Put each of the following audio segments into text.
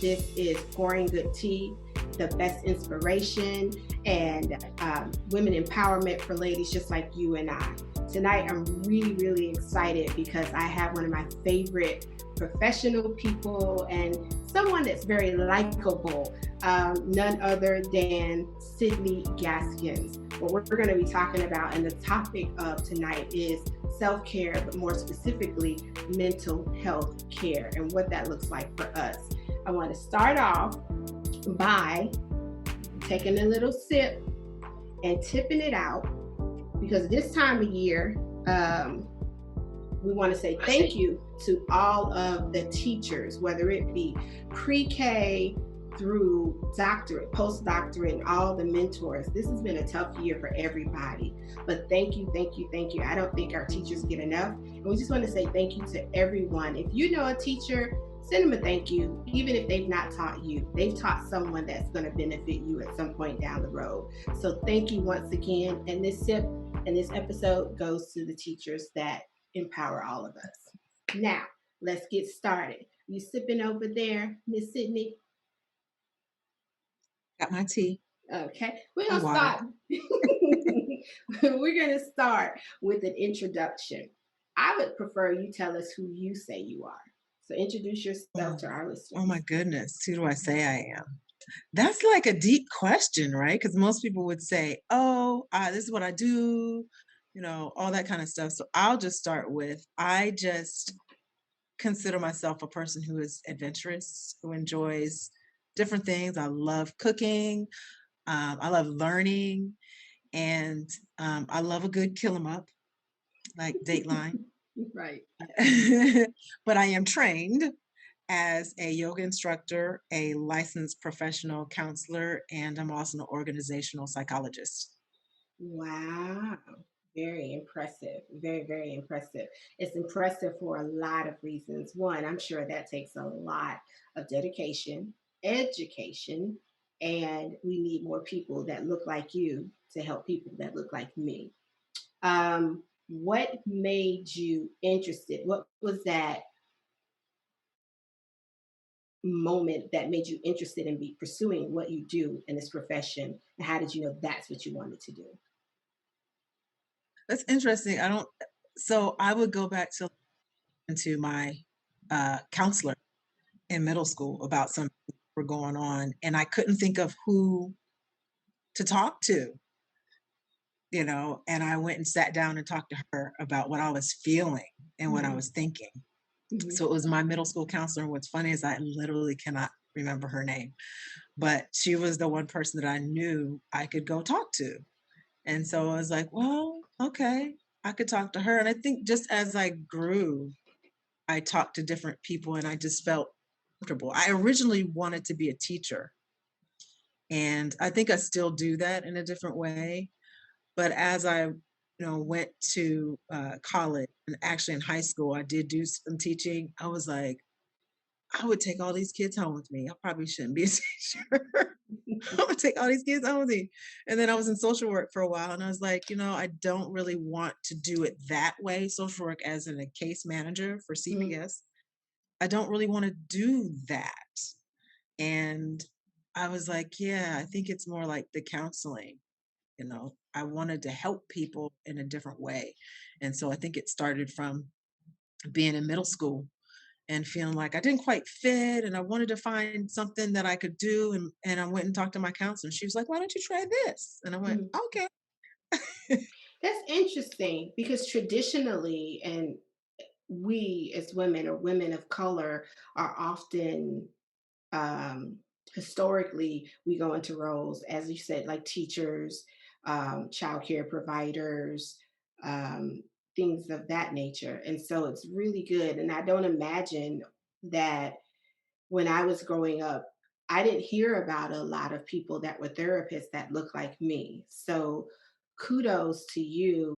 This is Pouring Good Tea, the best inspiration and women empowerment for ladies just like you and I. Tonight, I'm really, really excited because I have one of my favorite professional people and someone that's very likable, none other than Sidney Gaskins. What we're going to be talking about and the topic of tonight is self-care, but more specifically, mental health care and what that looks like for us. I want to start off by taking a little sip and tipping it out because this time of year, we want to say thank you to all of the teachers, whether it be pre-K through doctorate, postdoctorate, and all the mentors. This has been a tough year for everybody, but thank you, thank you, thank you. I don't think our teachers get enough, and we just want to say thank you to everyone. If you know a teacher, send them a thank you, even if they've not taught you. They've taught someone that's going to benefit you at some point down the road. So thank you once again, and this sip and this episode goes to the teachers that empower all of us. Now, let's get started. You sipping over there, Miss Sidney? Got my tea. Okay, we're gonna start. We're gonna start with an introduction. I would prefer you tell us who you say you are. So introduce yourself to our listeners. Oh my goodness, who do I say I am? That's like a deep question, right? Because most people would say, "Oh, this is what I do," all that kind of stuff. So I'll just start with I just consider myself a person who is adventurous, who enjoys different things. I love cooking. I love learning, and I love a good kill 'em up, like Dateline. Right. But I am trained as a yoga instructor, a licensed professional counselor, and I'm also an organizational psychologist. Wow. Very impressive. Very, very impressive. It's impressive for a lot of reasons. One, I'm sure that takes a lot of dedication, education, and we need more people that look like you to help people that look like me. What made you interested? What was that moment that made you interested in be pursuing what you do in this profession? And how did you know that's what you wanted to do? That's interesting. So I would go back to my counselor in middle school about something that were going on, and I couldn't think of who to talk to, and I went and sat down and talked to her about what I was feeling and what I was thinking. Mm-hmm. So it was my middle school counselor. And what's funny is I literally cannot remember her name, but she was the one person that I knew I could go talk to. And so I was like, well, okay, I could talk to her. And I think just as I grew, I talked to different people and I just felt comfortable. I originally wanted to be a teacher, and I think I still do that in a different way. But as I went to college and actually in high school, I did do some teaching. I was like, I would take all these kids home with me. I probably shouldn't be a teacher. I would take all these kids home with me. And then I was in social work for a while and I was like, I don't really want to do it that way. Social work as in a case manager for CPS. I don't really want to do that. And I was like, yeah, I think it's more like the counseling. I wanted to help people in a different way. And so I think it started from being in middle school and feeling like I didn't quite fit and I wanted to find something that I could do. And I went and talked to my counselor. She was like, why don't you try this? And I went, Mm-hmm. okay. That's interesting because traditionally, and we as women or women of color are often um, historically we go into roles, as you said, like teachers, childcare providers, um, things of that nature. And so it's really good. And I don't imagine that when I was growing up, I didn't hear about a lot of people that were therapists that look like me. So kudos to you.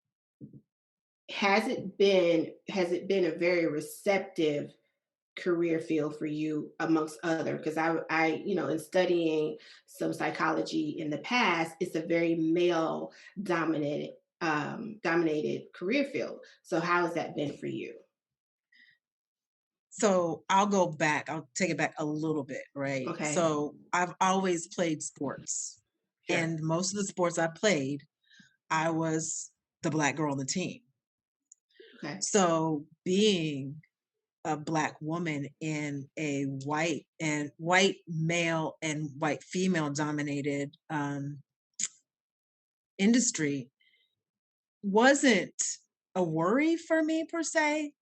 Has it been a very receptive career field for you amongst other? Because in studying some psychology in the past, it's a very male dominated career field. So how has that been for you? So I'll go back. I'll take it back a little bit, right? Okay. So I've always played sports. Sure. And most of the sports I played, I was the black girl on the team. Okay. So being a black woman in a white male and white female dominated industry wasn't a worry for me per se.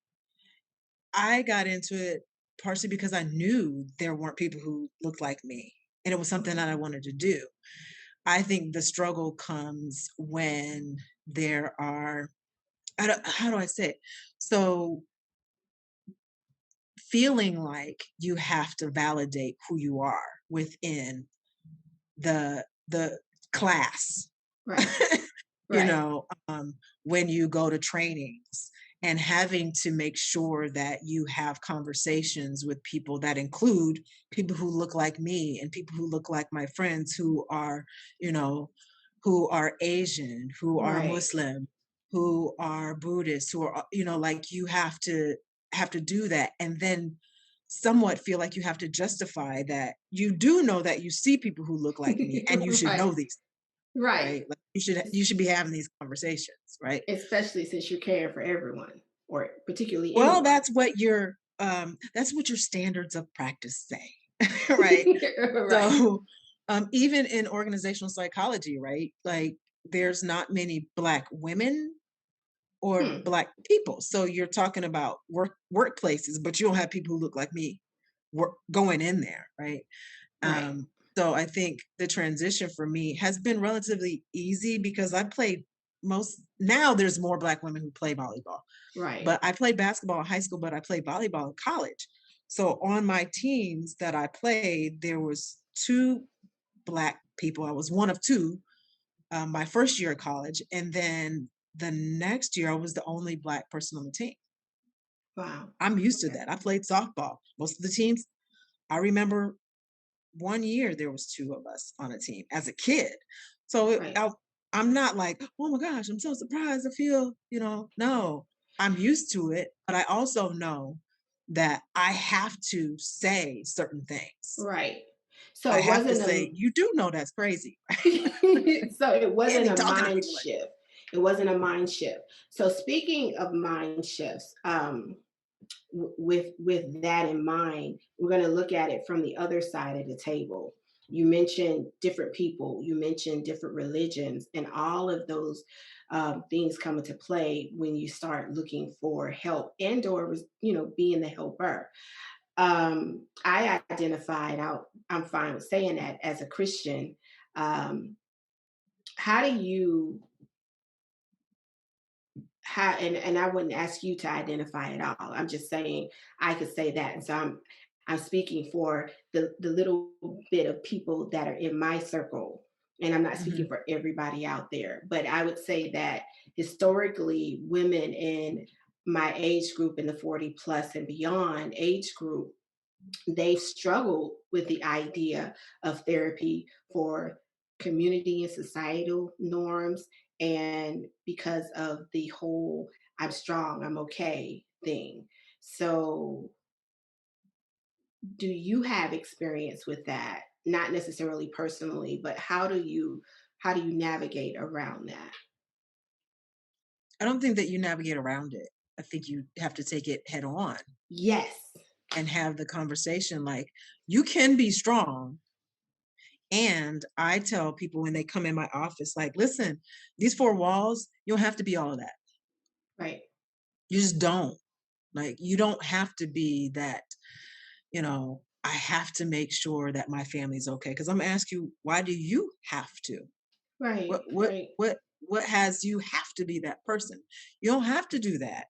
I got into it partially because I knew there weren't people who looked like me, and it was something Okay. that I wanted to do. I think the struggle comes when there are, how do I say it? So feeling like you have to validate who you are within the class. Right. you Right. know, when you go to trainings and having to make sure that you have conversations with people that include people who look like me and people who look like my friends who are, you know, who are Asian, who are Right. Muslim, who are Buddhist, who are, like you have to do that. And then somewhat feel like you have to justify that you do know that you see people who look like me and you should Right. know these, Right. right? Like you should be having these conversations, right? Especially since you're caring for everyone, or particularly Well, anyone. that's what your standards of practice say, right? Right. So even in organizational psychology, right? Like there's not many black women or Hmm. black people. So you're talking about workplaces, but you don't have people who look like me going in there, right? Right. Um, so I think the transition for me has been relatively easy because I played most now there's more black women who play volleyball. Right. But I played basketball in high school, but I played volleyball in college. So on my teams that I played, there was two black people. I was one of two my first year of college, and then the next year I was the only black person on the team. Wow. I'm used to Okay. that. I played softball. Most of the teams I remember one year there was two of us on a team as a kid. So Right. I'm not like, oh my gosh, I'm so surprised. I feel, no, I'm used to it, but I also know that I have to say certain things. Right. I So it have to wasn't say, you do know that's crazy. so it Can't wasn't be a talking to mind people like shift. It wasn't a mind shift. So speaking of mind shifts, with that in mind, we're going to look at it from the other side of the table. You mentioned different people, you mentioned different religions, and all of those things come into play when you start looking for help and or being the helper. I identified out. I'm fine with saying that as a Christian. Um, how do you how and I wouldn't ask you to identify at all. I'm just saying I could say that. And so I'm speaking for the little bit of people that are in my circle. And I'm not that. speaking Mhm. for everybody out there. But I would say that historically women in my age group, in the 40 plus and beyond age group, they've struggled with the idea of therapy for community and societal norms, and because of the whole "I'm strong, I'm okay" thing. So do you have experience with that? Not necessarily personally, but how do you navigate around that? I don't think that you navigate around it. I think you have to take it head on Yes. and have the conversation like, you can be strong. And I tell people when they come in my office, like, listen, these four walls, you don't have to be all of that. Right. You just don't. Like, you don't have to be that, I have to make sure that my family's okay. Cause I'm gonna ask you, why do you have to? What Right. what Right. what what has you have to be that person? You don't have to do that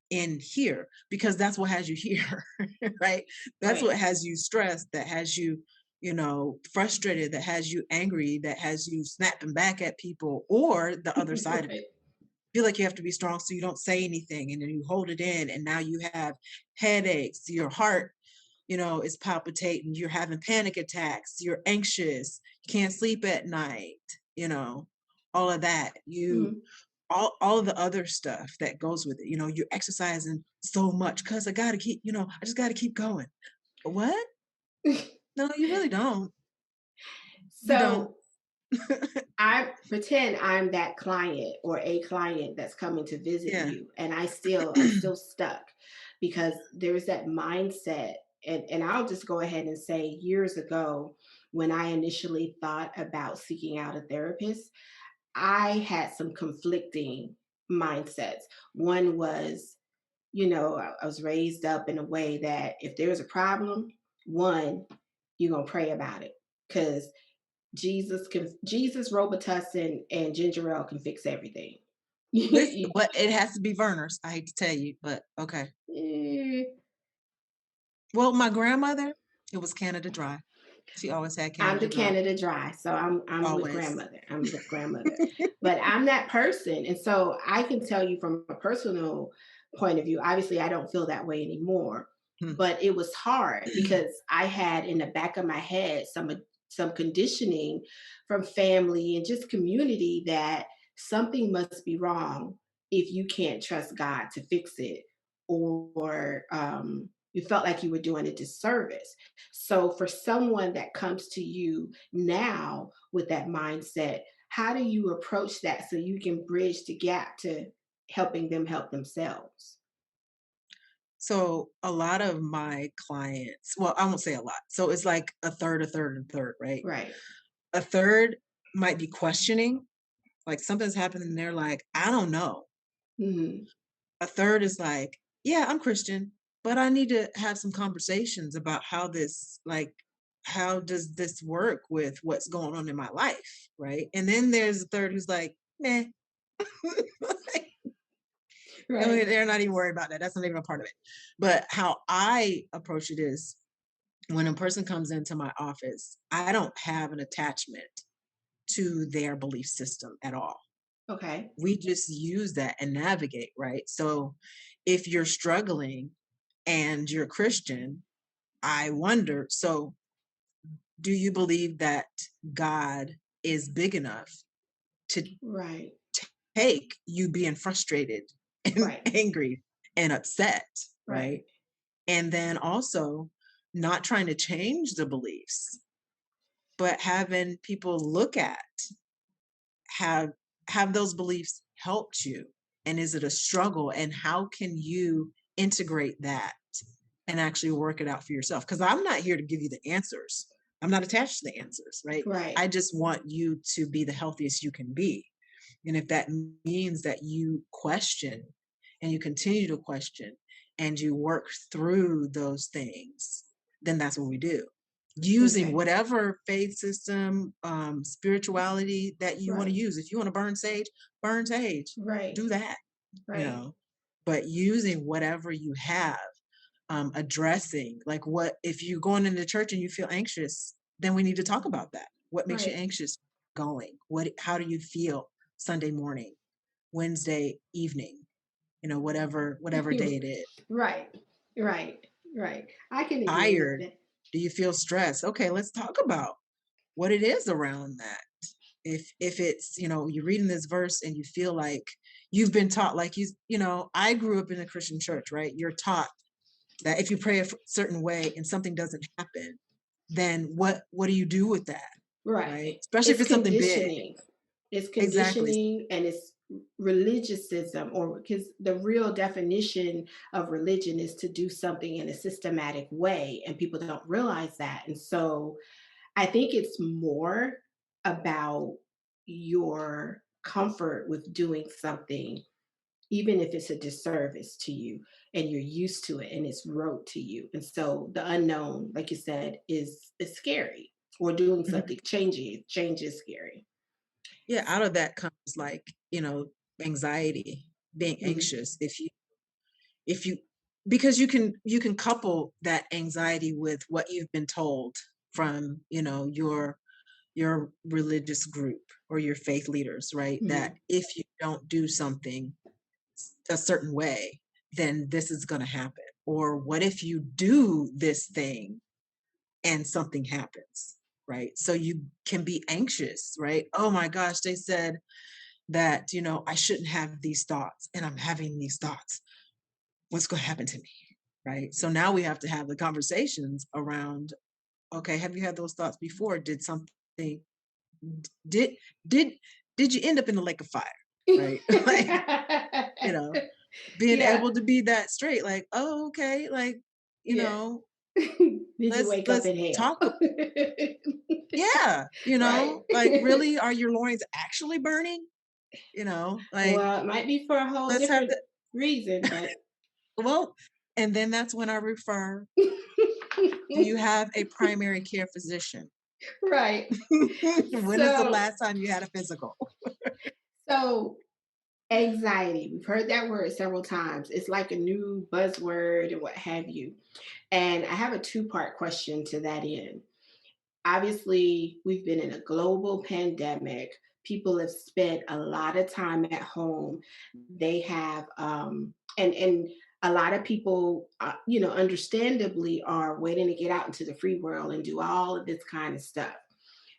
in here because that's what has you here, right? That's Right. what has you stressed, that has you, frustrated, that has you angry, that has you snapping back at people, or the other side of it. Right. Feel like you have to be strong so you don't say anything and then you hold it in and now you have headaches, your heart, is palpitating, you're having panic attacks, you're anxious, you can't sleep at night, you know, all of that. You Mhm. all of the other stuff that goes with it. You're exercising so much because I gotta keep, I just gotta keep going. What? No, you really don't. You don't. So I pretend I'm that client or a client that's coming to visit Yeah. you, and I'm still stuck because there's that mindset. And I'll just go ahead and say years ago, when I initially thought about seeking out a therapist, I had some conflicting mindsets. One was, I was raised up in a way that if there's a problem, one, you're gonna pray about it. Because Jesus, Robitussin, and ginger ale can fix everything. Listen, but it has to be Verner's. I hate to tell you, but okay. Eh, Well, my grandmother, it was Canada Dry. She always had I'm the Canada Dry, Canada Dry, so I'm with always. grandmother. I'm with grandmother. But I'm that person. And so I can tell you from a personal point of view, obviously I don't feel that way anymore. Hmm. But it was hard because I had in the back of my head some conditioning from family and just community that something must be wrong if you can't trust God to fix it, or you felt like you were doing a disservice. So, for someone that comes to you now with that mindset, how do you approach that so you can bridge the gap to helping them help themselves? So a lot of my clients, well, I won't say a lot. So it's like a third, a third, and a third, right? Right. A third might be questioning, like something's happening, and they're like, I don't know. Hmm. A third is like, yeah, I'm Christian, but I need to have some conversations about how does this work with what's going on in my life, right? And then there's a third who's like, meh. I mean, Right. they're not even worried about that. That's not even a part of it. But how I approach it is when a person comes into my office, I don't have an attachment to their belief system at all. Okay. We just use that and navigate, right? So if you're struggling and you're Christian, I wonder, so do you believe that God is big enough to Right. take you being frustrated and Right. angry and upset, Right. right? And then also not trying to change the beliefs, but having people look at have have those beliefs helped you, and is it a struggle, and how can you integrate that and actually work it out for yourself, because I'm not here to give you the answers. I'm not attached to the answers, right? Right. I just want you to be the healthiest you can be. And if that means that you question and you continue to question and you work through those things, then that's what we do. Using Okay. whatever faith system, spirituality that you want to Right. use. If you want to burn sage, Right. do that, you Right. know. But using whatever you have, addressing like what if you're going into church and you feel anxious, then we need to talk about that. What makes you Right. anxious going? How do you feel Sunday morning, Wednesday evening, whatever day it is? Right. Right. Right. I can agree with Tired? that. Do you feel stressed? Okay, let's talk about what it is around that. If it's, you're reading this verse and you feel like you've been taught, like, I grew up in a Christian church, right? You're taught that if you pray a certain way and something doesn't happen, then what do you do with that, right? Right. Especially if It's it's something big. conditioning. It's Exactly. conditioning and it's religiousicism, or because the real definition of religion is to do something in a systematic way, and people don't realize that. And so I think it's more about your comfort with doing something, even if it's a disservice to you and you're used to it and it's rote to you. And so the unknown, like you said, is scary. Or doing Mhm. something, change is scary. Yeah, out of that comes, like, anxiety, being Mm, anxious. If you because you can couple that anxiety with what you've been told from, your religious group or your faith leaders, right? That mhm. if you don't do something a certain way, then this is going to happen. Or what if you do this thing and something happens, right? So you can be anxious, right? Oh my gosh, they said that, I shouldn't have these thoughts and I'm having these thoughts. What's going to happen to me? Right. So now we have to have the conversations around, okay, have you had those thoughts before? Did something, did, did, did you end up in the lake of fire? Right. Like, you know, being Yeah, able to be that straight, like, oh, okay, like, you yeah. know, Did you let's wake up let's in hell? talk. Yeah, Right. like, really, are your loins actually burning? Like, Well, it might be for a whole let's have different the reason, but well, and then that's when I refer, do you have a primary care physician? right. When is the So, last time you had a physical? so anxiety. We've heard that word several times. It's like a new buzzword and what have you. And I have a two-part question to that end. Obviously, we've been in a global pandemic. People have spent a lot of time at home. They have, and a lot of people, understandably, are waiting to get out into the free world and do all of this kind of stuff.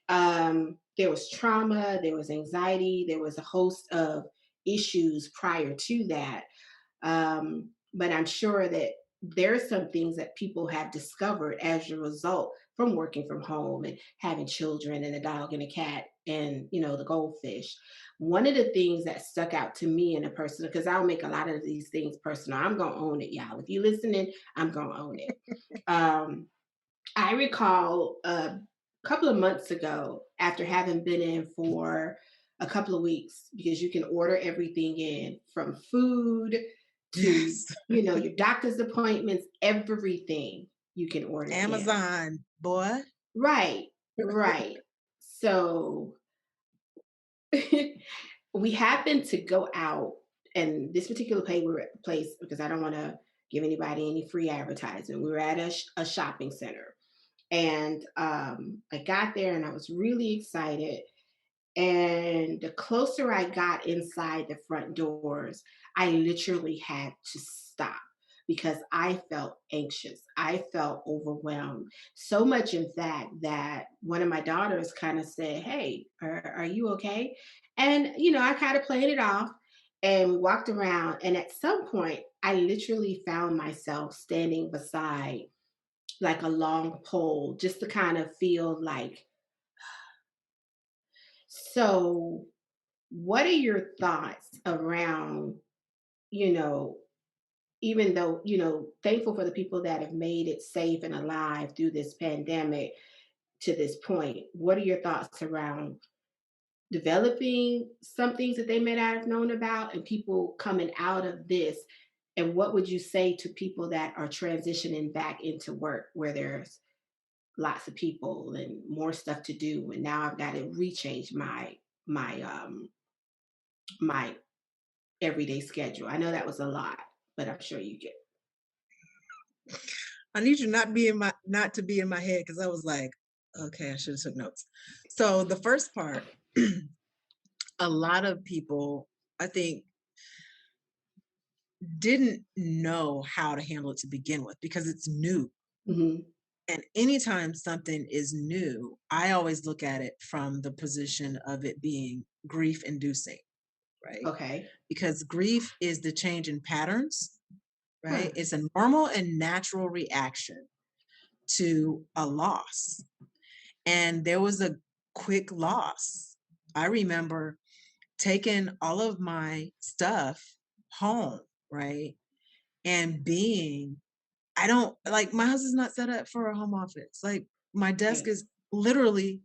There was trauma, there was anxiety, there was a host of issues prior to that. But I'm sure that there are some things that people have discovered as a result from working from home and having children and a dog and a cat and the goldfish. One of the things that stuck out to me in a personal, because I'll make a lot of these things personal. I'm gonna own it, y'all. If you listening, I'm gonna own it. Um, I recall a couple of months ago, after having been in for a couple of weeks, because you can order everything in from food to, Yes, your doctor's appointments, everything you can order in. Amazon, boy. Right, right. So we happened to go out, and this particular place, because I don't want to give anybody any free advertising, we were at a shopping center. And I got there and I was really excited. And the closer I got inside the front doors, I literally had to stop because I felt anxious. I felt overwhelmed. So much, in fact, that one of my daughters kind of said, "Hey, are you okay?" And, I kind of played it off and we walked around. And at some point, I literally found myself standing beside like a long pole just to kind of feel like, so what are your thoughts around, you know, even though, thankful for the people that have made it safe and alive through this pandemic to this point. What are your thoughts around developing some things that they may not have known about and people coming out of this? And what would you say to people that are transitioning back into work where there's lots of people and more stuff to do, and now I've got to rechange my everyday schedule. I know that was a lot, but I'm sure you get. I need you not to be in my head because I was like, okay, I should have took notes. So the first part, a lot of people, I think, didn't know how to handle it to begin with because it's new. Hmm. And anytime something is new, I always look at it from the position of it being grief inducing, right? Okay. Because grief is the change in patterns, right? Huh. It's a normal and natural reaction to a loss. And there was a quick loss. I remember taking all of my stuff home, right? And being, I don't like my house is not set up for a home office. Like my desk Right. is literally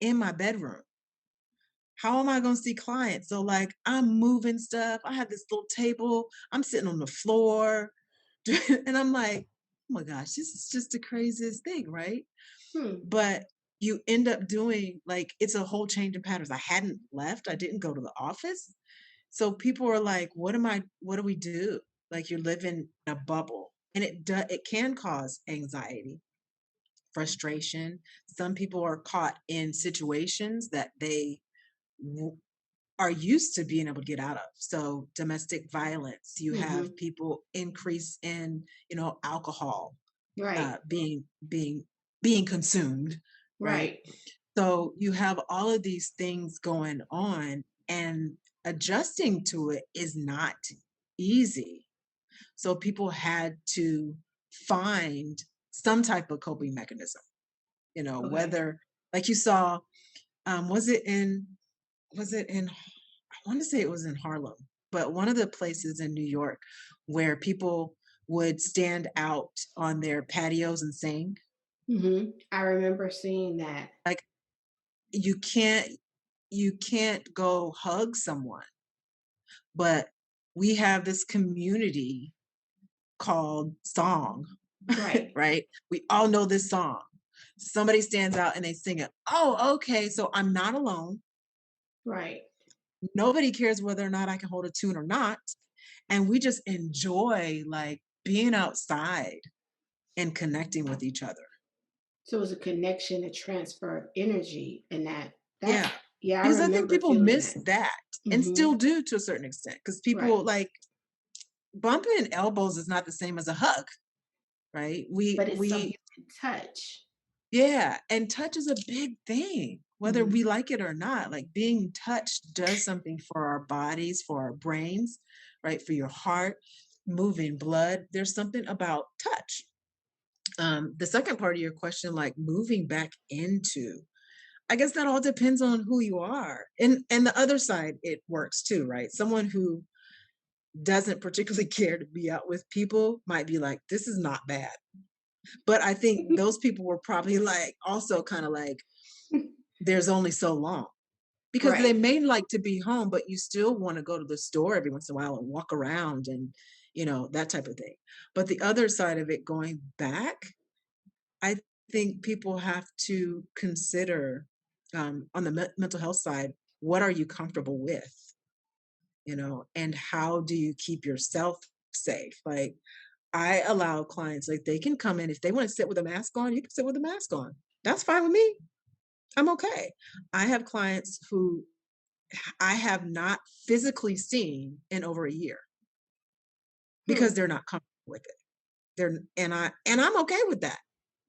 in my bedroom. How am I going to see clients? So like I'm moving stuff. I have this little table. I'm sitting on the floor and I'm like, oh my gosh, this is just the craziest thing, right? Hmm. But you end up doing like it's a whole change in patterns. I hadn't left. I didn't go to the office. So people are like, what do we do? Like you're living in a bubble. And it can cause anxiety, frustration. Some people are caught in situations that they w- are used to being able to get out of. So domestic violence, you have Hmm. people increase in, alcohol Right. being consumed, right? Right. So you have all of these things going on, and adjusting to it is not easy. So people had to find some type of coping mechanism, Okay. whether like you saw, was it in I want to say it was in Harlem, but one of the places in New York where people would stand out on their patios and sing. I remember seeing that. Like you can't you can't go hug someone, but we have this community called song, Right. right? We all know this song. Somebody stands out and they sing it. Oh, okay. So I'm not alone. Right. Nobody cares whether or not I can hold a tune or not. And we just enjoy like being outside and connecting with each other. So it was a connection, a transfer of energy, and that's Yeah. yeah, I Because I think remember people feeling miss that. that and Hmm. still do to a certain extent. Because people Right. like bumping elbows is not the same as a hug, right? But it's something to touch. Yeah, and touch is a big thing, whether Hmm. we like it or not. Like being touched does something for our bodies, for our brains, right? For your heart, moving blood. There's something about touch. The second part of your question, like moving back into, I guess that all depends on who you are. And the other side, it works too, right? Someone who doesn't particularly care to be out with people might be like, this is not bad. But I think those people were probably like also kind of like, there's only so long because they Right. may like to be home, but you still want to go to the store every once in a while and walk around and, that type of thing. But the other side of it going back, I think people have to consider on the mental health side, what are you comfortable with, and how do you keep yourself safe? Like, I allow clients, like, they can come in if they want to sit with a mask on, you can sit with a mask on. That's fine with me. I'm okay. I have clients who I have not physically seen in over a year because Hmm. they're not comfortable with it. And I'm okay with that.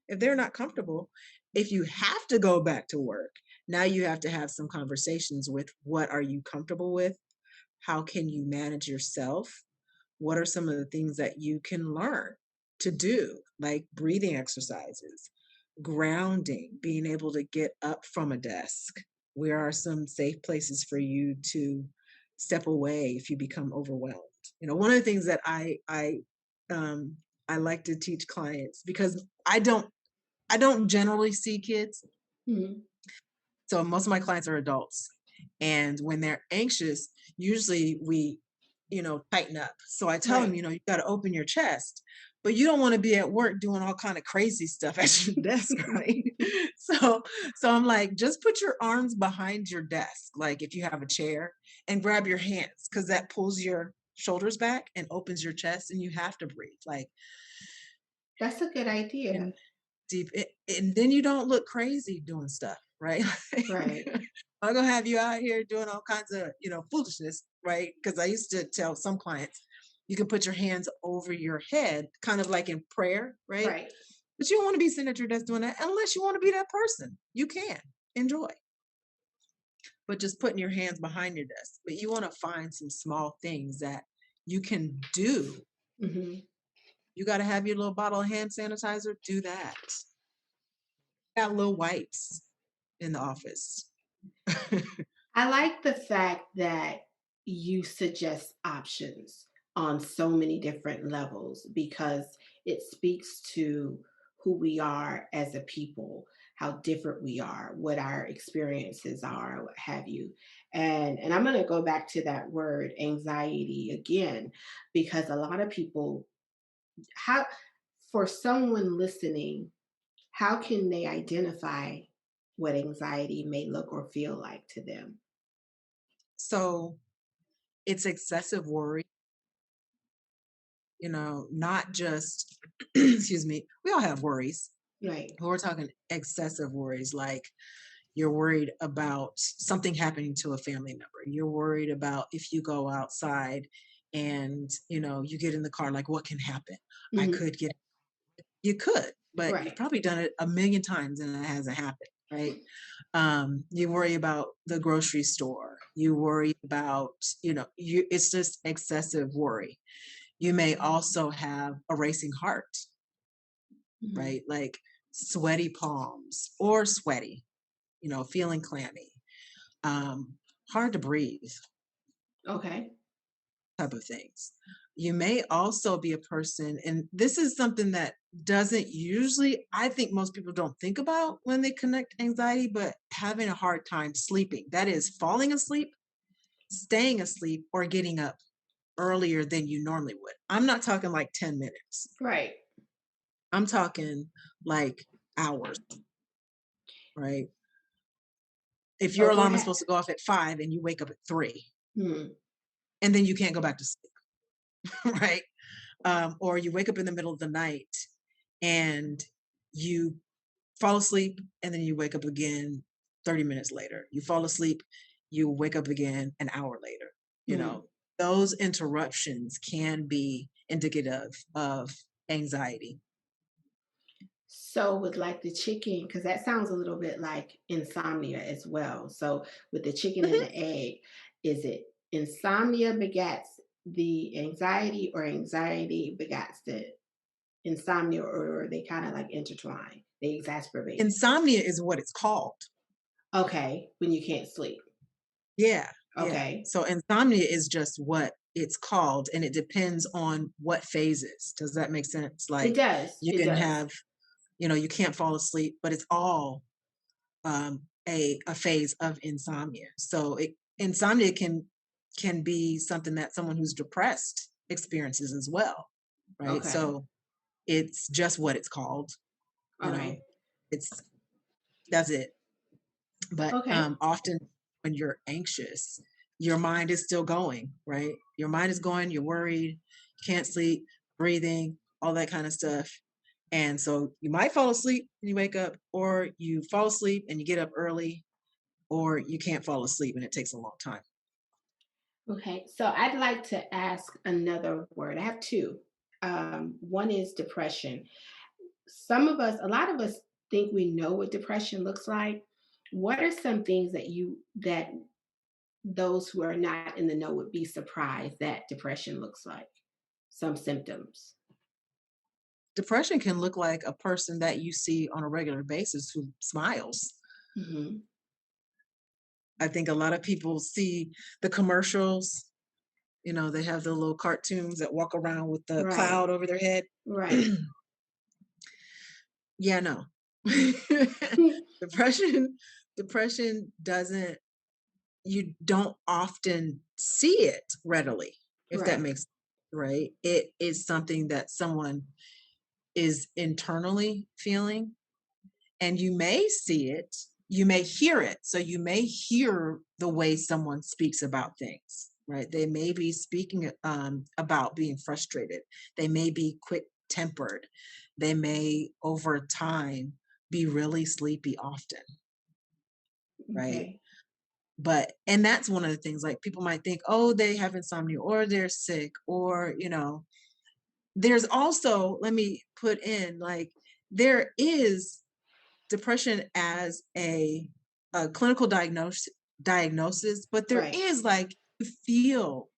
If they're not comfortable, if you have to go back to work, now you have to have some conversations with what are you comfortable with? How can you manage yourself? What are some of the things that you can learn to do, like breathing exercises, grounding, being able to get up from a desk? Where are some safe places for you to step away if you become overwhelmed? One of the things that um, I like to teach clients because I don't generally see kids. Hmm. So most of my clients are adults. And when they're anxious, usually we, tighten up. So I tell them, Right. you got to open your chest, but you don't want to be at work doing all kind of crazy stuff at your desk, right? So, so I'm like, just put your arms behind your desk, like if you have a chair, and grab your hands because that pulls your shoulders back and opens your chest, and you have to breathe like That's a good idea. in deep, and then you don't look crazy doing stuff, right? Right. I'm gonna have you out here doing all kinds of, foolishness, right? Because I used to tell some clients, you can put your hands over your head, kind of like in prayer, right? Right. But you don't want to be sitting at your desk doing that unless you want to be that person. You can enjoy, but just putting your hands behind your desk. But you want to find some small things that you can do. Hmm. You got to have your little bottle of hand sanitizer. Do that. Got little wipes in the office. I like the fact that you suggest options on so many different levels because it speaks to who we are as a people, how different we are, what our experiences are, what have you. And I'm going to go back to that word anxiety again because a lot of people how for someone listening, how can they identify what anxiety may look or feel like to them? So it's excessive worry, not just, excuse me, we all have worries, Right. but we're talking excessive worries, like you're worried about something happening to a family member. You're worried about if you go outside and, you get in the car, like what can happen? I Mhm. could get, you could, but you've Right. probably done it a million times and it hasn't happened. right? You worry about the grocery store. You worry about, it's just excessive worry. You may also have a racing heart, Mhm. right? Like sweaty palms or sweaty, feeling clammy, um, hard to breathe, Okay. type of things. You may also be a person, and this is something that doesn't usually, I think most people don't think about when they connect anxiety, but having a hard time sleeping. That is falling asleep, staying asleep, or getting up earlier than you normally would. I'm not talking like 10 minutes. Right. I'm talking like hours, right? If your So go alarm is ahead. supposed to go off at 5 and you wake up at 3, Hmm. and then you can't go back to sleep, right? Or you wake up in the middle of the night and you fall asleep and then you wake up again 30 minutes later. You fall asleep, you wake up again an hour later. You Hmm. know, those interruptions can be indicative of anxiety. So with like the chicken, because that sounds a little bit like insomnia as well. So with the chicken and Mhm. the egg, is it insomnia begats the anxiety, or anxiety begats the insomnia, or are they kind of like intertwine? They exacerbate. Insomnia is what it's called. Okay, when you can't sleep. Yeah, yeah. Okay, So insomnia is just what it's called, and it depends on what phases. Does that make sense? it Like does. you It can does. have, you can't fall asleep, but it's all a phase of insomnia. So insomnia can be something that someone who's depressed experiences as well, right? Okay. So it's just what it's called, All you know. right. It's that's it. But Okay. often when you're anxious, your mind is still going, right? Your mind is going, you're worried, can't sleep, breathing, all that kind of stuff. And so you might fall asleep and you wake up, or you fall asleep and you get up early, or you can't fall asleep and it takes a long time. Okay. So I'd like to ask another word. I have two. One is depression. A lot of us think we know what depression looks like. What are some things that those who are not in the know would be surprised that depression looks like? Some symptoms. Depression can look like a person that you see on a regular basis who smiles. Hmm. I think a lot of people see the commercials, they have the little cartoons that walk around with the Right. cloud over their head. Right. Yeah, no. Depression depression doesn't you don't often see it readily, if that Right. makes right. It is something that someone is internally feeling, and you may see it, you may hear it. So you may hear the way someone speaks about things, right? They may be speaking about being frustrated. They may be quick tempered. They may, over time, be really sleepy often, right? Okay. And that's one of the things, like people might think, oh, they have insomnia or they're sick, or, there's also, let me put in, like, there is depression as a clinical diagnosis, but there Right. is like you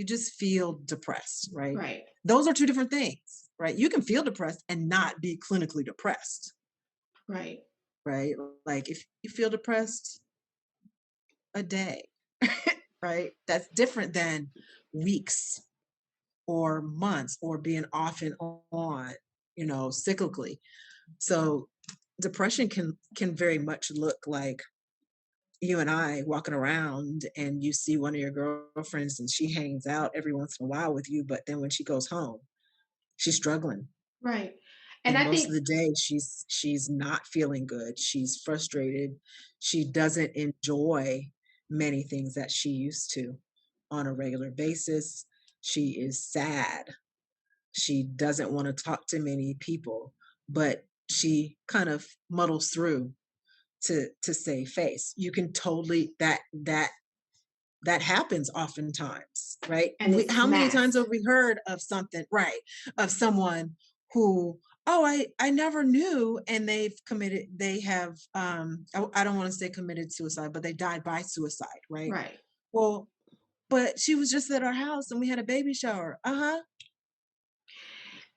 just feel depressed, right? Right. Those are two different things, right? You can feel depressed and not be clinically depressed, Right. right? Like if you feel depressed a day, right? That's different than weeks or months or being off and on, cyclically. So depression can very much look like you and I walking around and you see one of your girlfriends and she hangs out every once in a while with you, but then when she goes home, she's struggling. Right. And And I most of think the day she's not feeling good. She's frustrated. She doesn't enjoy many things that she used to on a regular basis. She is sad. She doesn't want to talk to many people, but she kind of muddles through to save face. You can totally that happens oftentimes, right? and it's How many times masked. have we heard of something, right? Of someone who, oh, I never knew, and they have, I don't want to say committed suicide, but they died by suicide, right? Right. Well, but she was just at our house and we had a baby shower. Uh-huh.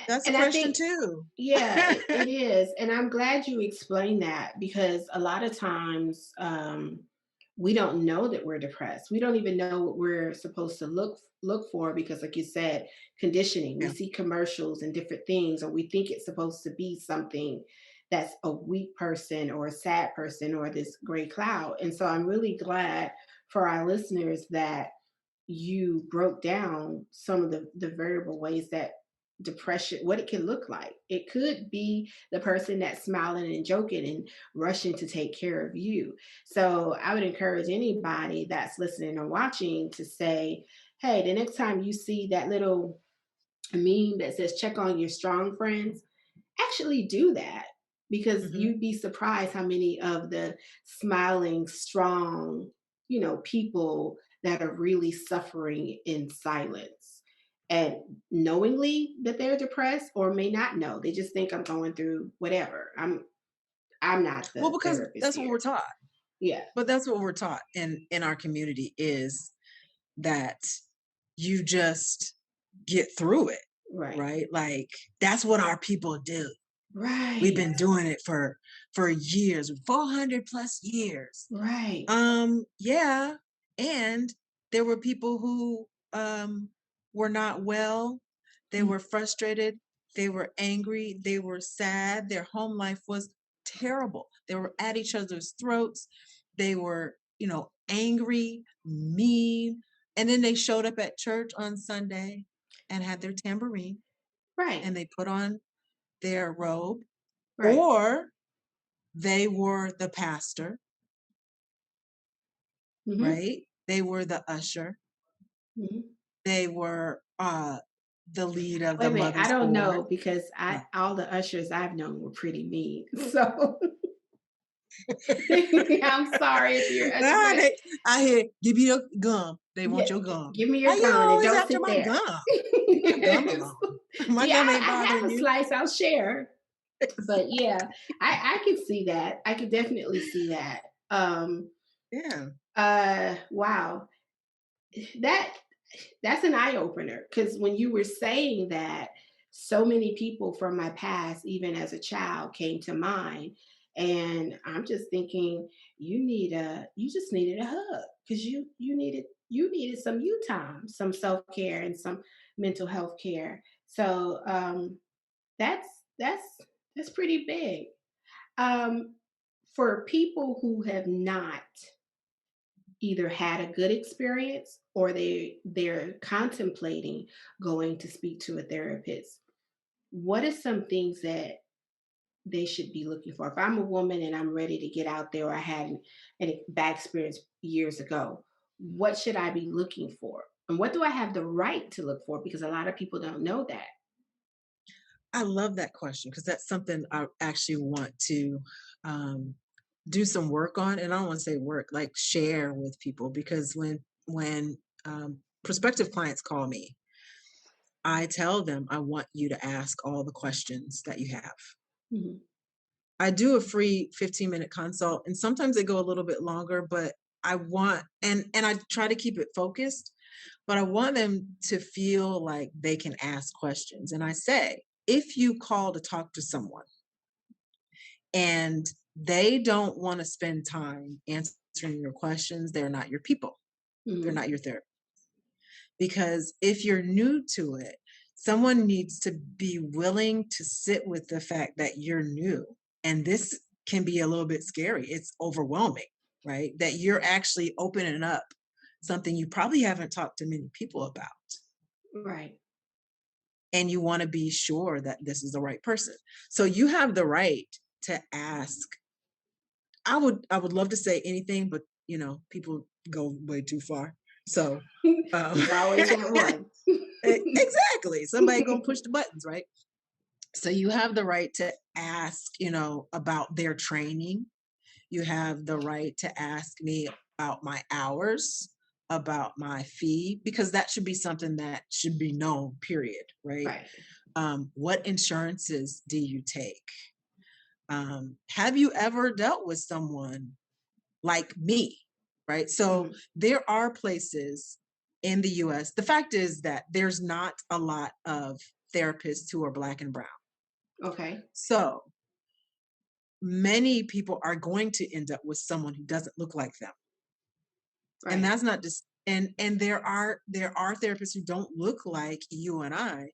That's a And I question think, too. yeah, it is. And I'm glad you explained that because a lot of times we don't know that we're depressed. We don't even know what we're supposed to look for because, like you said, conditioning. We Yeah. see commercials and different things, or we think it's supposed to be something that's a weak person or a sad person or this gray cloud. And so I'm really glad for our listeners that you broke down some of the variable ways that depression, what it can look like. It could be the person that's smiling and joking and rushing to take care of you. So I would encourage anybody that's listening or watching to say, hey, the next time you see that little meme that says check on your strong friends, actually do that, because Hmm. you'd be surprised how many of the smiling, strong, people that are really suffering in silence and knowingly that they're depressed, or may not know. They just think I'm going through whatever. I'm not Well, the because therapist that's what we're here. taught. Yeah. But that's what we're taught in our community is that you just get through it, Right. right? Like that's what our people do. We've Right. been doing it for years, 400 plus years. Right. Yeah, and there were people who were not well. They Mm. were frustrated, they were angry, they were sad. Their home life was terrible. They were at each other's throats. They were, angry, mean, and then they showed up at church on Sunday and had their tambourine Right. and they put on their robe, Right. or they were the pastor, Hmm. right? They were the usher. Hmm. They were the lead of Wait the a minute. I mother's don't know board. because I Yeah. all the ushers I've known were pretty mean. So I'm sorry if you're usher, Ah, but I hear, give me your gum. They want yeah, your gum. give me How your you gum and always don't after sit my there. gum? Leave my gum alone. My See, gum ain't I bothering have a you. slice. I'll share. But yeah, I can see that. I could definitely see that. Yeah. Wow. That that's an eye opener because when you were saying that, so many people from my past, even as a child, came to mind, and I'm just thinking, you just needed a hug because you needed some you time, some self care, and some mental health care. So that's that's that's pretty big. Um, for people who have not either had a good experience or they're contemplating going to speak to a therapist, what are some things that they should be looking for? If I'm a woman and I'm ready to get out there, or I had a bad experience years ago, what should I be looking for, and what do I have the right to look for, because a lot of people don't know that. I love that question because that's something I actually want to um, do some work on. And I don't want to say work, like share with people because when prospective clients call me, I tell them I want you to ask all the questions that you have. Mhm. I do a free 15-minute consult and sometimes they go a little bit longer, but I want and I try to keep it focused, but I want them to feel like they can ask questions. And I say, if you call to talk to someone and they don't want to spend time answering your questions, they're not your people. They're Mhm. not your therapist. Because if you're new to it, someone needs to be willing to sit with the fact that you're new. And this can be a little bit scary. It's overwhelming, right? That you're actually opening up something you probably haven't talked to many people about. Right. And you want to be sure that this is the right person. So you have the right to ask. I would love to say anything, but people go way too far. So There's always that one. exactly. Somebody gonna push the buttons, right? So you have the right to ask, about their training. You have the right to ask me about my hours, about my fee, because that should be something that should be known, period, right? Right. What insurances do you take? Have you ever dealt with someone like me? Right. So Mhm. there are places in the US. The fact is that there's not a lot of therapists who are Black and brown. Okay. So many people are going to end up with someone who doesn't look like them. And Right. that's not just and there are therapists who don't look like you and I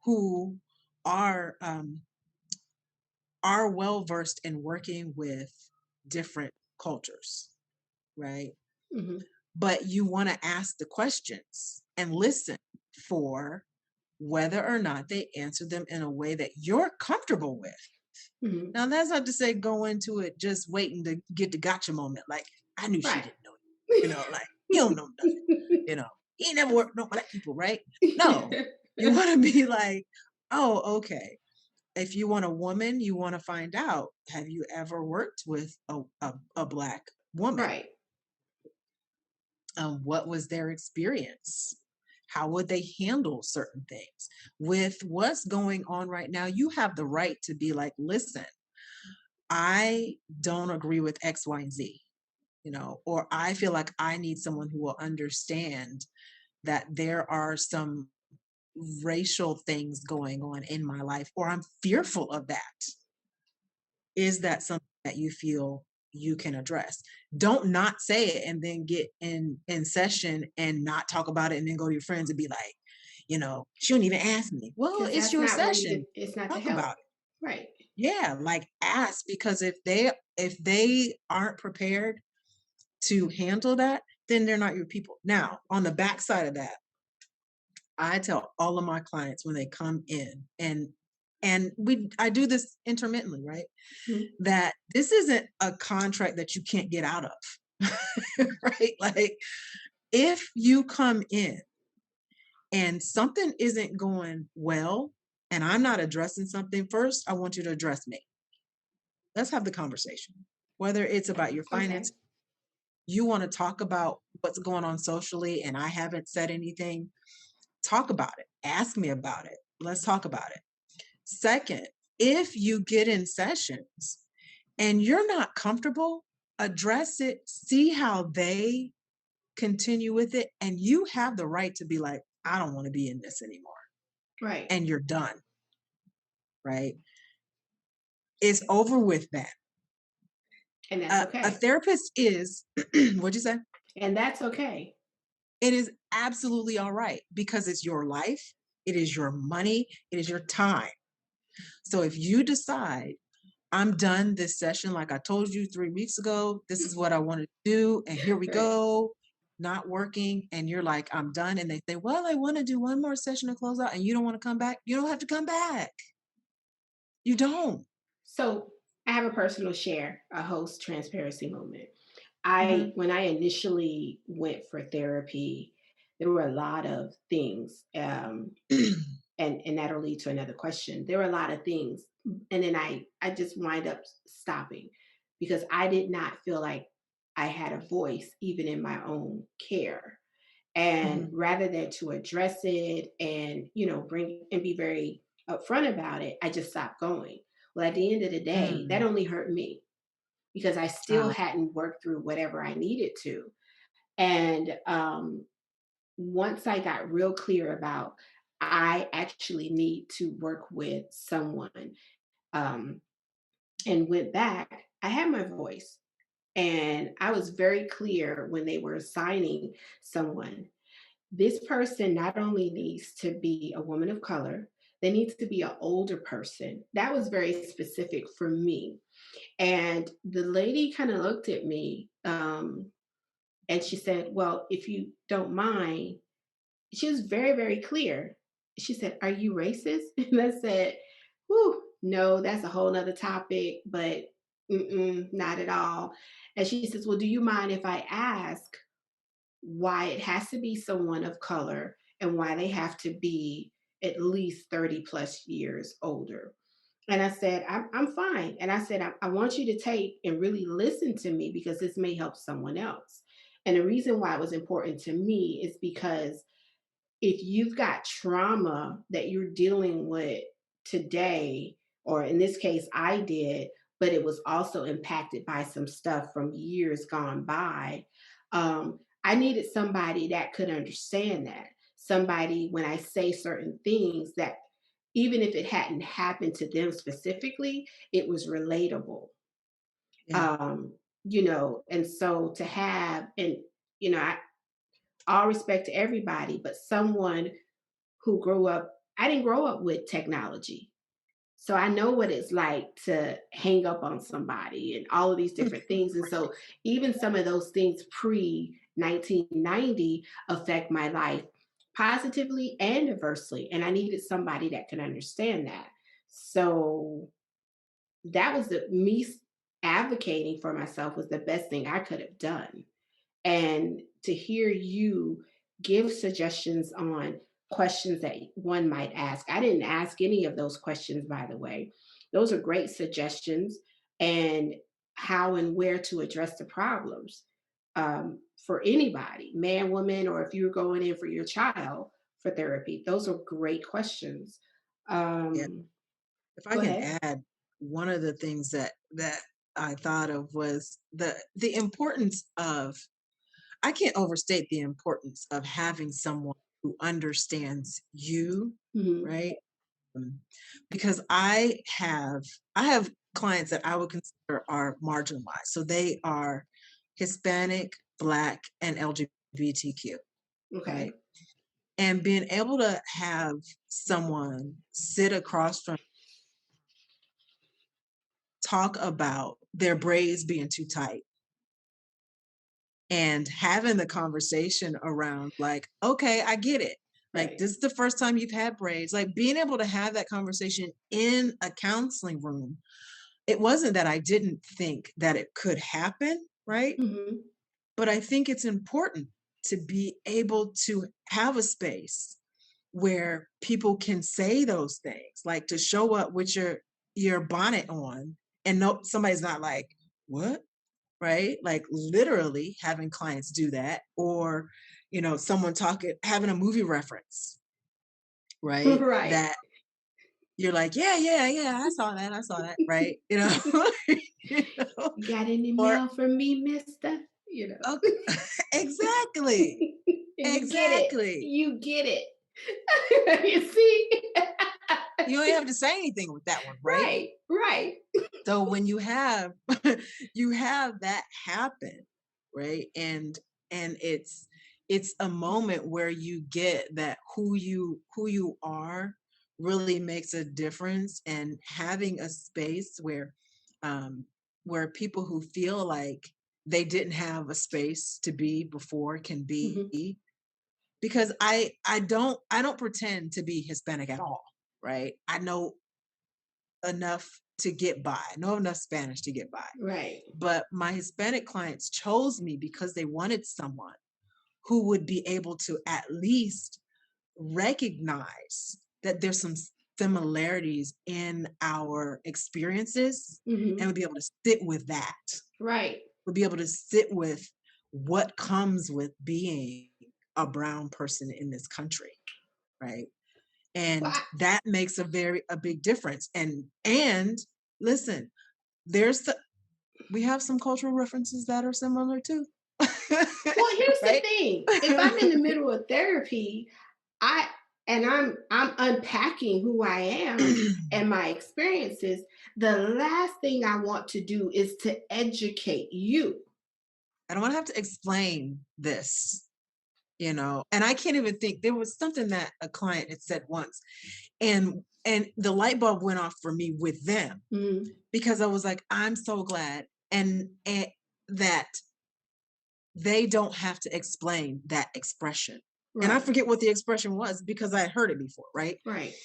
who are well versed in working with different cultures, right? Mhm. But you want to ask the questions and listen for whether or not they answer them in a way that you're comfortable with. Mhm. Now, that's not to say go into it just waiting to get the gotcha moment. Like, I knew she Right. didn't know like, he don't know nothing, he ain't never worked with no Black people, right? No, you want to be like, oh, okay. If you want a woman, you want to find out, have you ever worked with a Black woman? Right. What was their experience? How would they handle certain things? With what's going on right now, you have the right to be like, listen, I don't agree with X, Y, and Z, or I feel like I need someone who will understand that there are some racial things going on in my life, or I'm fearful of that. Is that something that you feel you can address? Don't not say it and then get in session and not talk about it and then go to your friends and be like, she wouldn't even ask me. Well, Because it's that's your not where you session. get. It's not to Talk help. about it. Right. Yeah, like ask, because if they aren't prepared to handle that, then they're not your people. Now, on the backside of that, I tell all of my clients when they come in, and I do this intermittently, right? Mhm. That this isn't a contract that you can't get out of. Right? Like, if you come in and something isn't going well and I'm not addressing something, first, I want you to address me. Let's have the conversation. Whether it's about your Okay. finance, you want to talk about what's going on socially and I haven't said anything, talk about it. Ask me about it. Let's talk about it. Second, if you get in sessions and you're not comfortable, address it, see how they continue with it. And you have the right to be like, I don't want to be in this anymore. Right. And you're done, right? It's over with that. And that's A okay. therapist is, what'd you say? And that's okay. It is absolutely all right because it's your life, it is your money, it is your time. So if you decide, I'm done this session, like I told you 3 weeks ago, this is what I want to do, and here we Right. go, not working, and you're like, I'm done. And they say, well, I want to do one more session to close out, and you don't want to come back. You don't have to come back. You don't. So I have a personal share, a host transparency moment. Hmm. When I initially went for therapy, there were a lot of things, and that'll lead to another question. There were a lot of things, and then I just wind up stopping because I did not feel like I had a voice even in my own care. And Hmm. rather than to address it and bring and be very upfront about it, I just stopped going. Well, at the end of the day, that Mm. only hurt me because I still Uh, hadn't worked through whatever I needed to. And once I got real clear about I actually need to work with someone, um, and went back, I had my voice. And I was very clear when they were assigning someone. This person not only needs to be a woman of color, they need to be an older person. That was very specific for me. And the lady kind of looked at me, and she said, well, if you don't mind, she was very, very clear. She said, are you racist? And I said, whew, no, that's a whole nother topic, but not at all. And she says, well, do you mind if I ask why it has to be someone of color and why they have to be at least 30 plus years older? And I said, I'm fine. And I said, I want you to take and really listen to me because this may help someone else. And the reason why it was important to me is because if you've got trauma that you're dealing with today, or in this case, I did, but it was also impacted by some stuff from years gone by. I needed somebody that could understand that. Somebody, when I say certain things, that even if it hadn't happened to them specifically, it was relatable. Yeah. Um, and so to have, and, I all respect to everybody, but someone who grew up, I didn't grow up with technology. So I know what it's like to hang up on somebody and all of these different things. And so even some of those things pre 1990 affect my life positively and adversely. And I needed somebody that could understand that. So that was me advocating for myself was the best thing I could have done. And to hear you give suggestions on questions that one might ask. I didn't ask any of those questions, by the way. Those are great suggestions, and how and where to address the problems, for anybody, man, woman, or if you're going in for your child for therapy. Those are great questions. Yeah. Um, If I Go can ahead. add, one of the things that I thought of was the importance of, I can't overstate the importance of having someone who understands you, Mhm. right? Um, because I have clients that I would consider are marginalized. So they are Hispanic, Black, and LGBTQ, right? Okay. And being able to have someone sit across from, talk about their braids being too tight, and having the conversation around, like, okay, I get it. Like, Right. this is the first time you've had braids. Like, being able to have that conversation in a counseling room. It wasn't that I didn't think that it could happen, right? Hmm. But I think it's important to be able to have a space where people can say those things, like to show up with your bonnet on, and no, somebody's not like, what? Right? Like literally having clients do that, or someone talking, having a movie reference, right? Right. That you're like, yeah, yeah, yeah, I saw that, right? You know, You got any or mail for me, mister? okay, exactly, And you get it. exactly. You get it. You see? You don't have to say anything with that one, right? Right, right. So when you have you have that happen, right? And it's a moment where you get that who you are really makes a difference, and having a space um where people who feel like they didn't have a space to be before can Mhm. be. Because I don't pretend to be Hispanic at all, right? I know enough to get by. I know enough Spanish to get by. Right. But my Hispanic clients chose me because they wanted someone who would be able to at least recognize that there's some similarities in our experiences, and Mhm. would be able to sit with that, Right. would be able to sit with what comes with being a brown person in this country, right? Well, And that makes a big difference. And listen, there's the we have some cultural references that are similar too. here's the Right? thing. If I'm in the middle of therapy, I and I'm unpacking who I am and my experiences, the last thing I want to do is to educate you. I don't want to have to explain this, and I can't even think, there was something that a client had said once, and the light bulb went off for me with them, Mhm. because I was like, I'm so glad, and that they don't have to explain that expression. And I Right. forget what the expression was because I had heard it before, right? Right.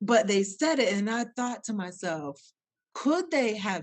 But they said it, and I thought to myself, could they have